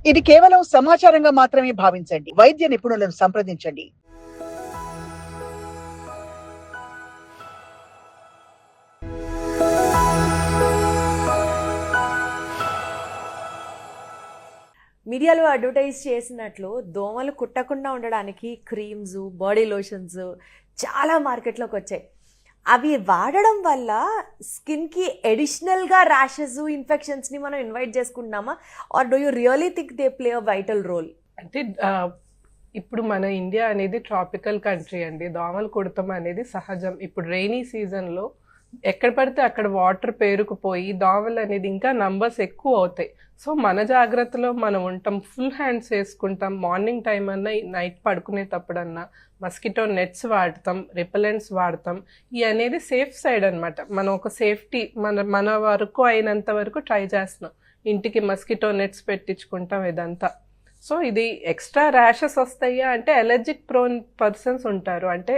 ఇది కేవలం సమాచారంగా మాత్రమే భావించండి. వైద్య నిపుణులను సంప్రదించండి. మీడియాలో అడ్వర్టైజ్ చేసినట్లు దోమలు కుట్టకుండా ఉండడానికి క్రీమ్స్, బాడీ లోషన్స్ చాలా మార్కెట్లోకి వచ్చాయి. అవి వాడడం వల్ల స్కిన్కి అడిషనల్గా ర్యాషెస్, ఇన్ఫెక్షన్స్ని మనం ఇన్వైట్ చేసుకుంటున్నామా? Or do you really think they play a vital role? అంటే ఇప్పుడు మన ఇండియా అనేది ట్రాపికల్ కంట్రీ అండి. దోమలు కుడతాం అనేది సహజం. ఇప్పుడు రైనీ సీజన్లో ఎక్కడ పడితే అక్కడ వాటర్ పేరుకుపోయి దోమలు అనేది ఇంకా నంబర్స్ ఎక్కువ అవుతాయి. సో మన జాగ్రత్తలో మనం ఉంటాం. ఫుల్ హ్యాండ్స్ వేసుకుంటాం. మార్నింగ్ టైం అన్నా, నైట్ పడుకునేటప్పుడన్నా మస్కిటో నెట్స్ వాడతాం, రిపెలెంట్స్ వాడతాం. ఇవి అనేది సేఫ్ సైడ్ అనమాట. మనం ఒక సేఫ్టీ మన వరకు అయినంత వరకు ట్రై చేస్తున్నాం. ఇంటికి మస్కిటో నెట్స్ పెట్టించుకుంటాం ఇదంతా. సో ఇది ఎక్స్ట్రా ర్యాషెస్ వస్తాయా అంటే ఎలర్జిక్ ప్రోన్ పర్సన్స్ ఉంటారు. అంటే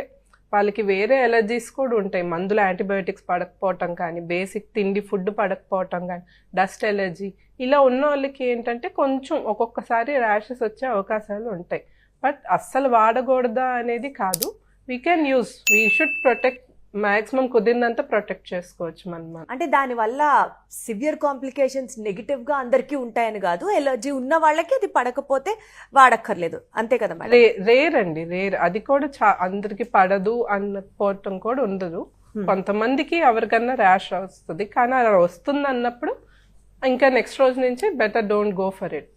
వాళ్ళకి వేరే ఎలర్జీస్ కూడా ఉంటాయి. మందులు, యాంటీబయోటిక్స్ పడకపోవటం కానీ, బేసిక్ తిండి ఫుడ్ పడకపోవటం కానీ, డస్ట్ ఎలర్జీ, ఇలా ఉన్న వాళ్ళకి ఏంటంటే కొంచెం ఒక్కొక్కసారి ర్యాషెస్ వచ్చే అవకాశాలు ఉంటాయి. బట్ అస్సలు వాడకూడదా అనేది కాదు. We can use, we should protect, maximum కుదిరినంత ప్రొటెక్ట్ చేసుకోవచ్చు మనం. అంటే దానివల్ల సివియర్ కాంప్లికేషన్స్ నెగిటివ్గా అందరికీ ఉంటాయని కాదు, ఎలర్జీ ఉన్న వాళ్ళకి అది పడకపోతే వాడక్కర్లేదు, అంతే కదా మేడం? రేర్ అండి, రేర్. అది కూడా అందరికి పడదు అన్నపోవటం కూడా ఉండదు. కొంతమందికి ఎవరికన్నా ర్యాష్ వస్తుంది, కానీ అలా వస్తుంది అన్నప్పుడు ఇంకా నెక్స్ట్ రోజు నుంచి better don't go for it.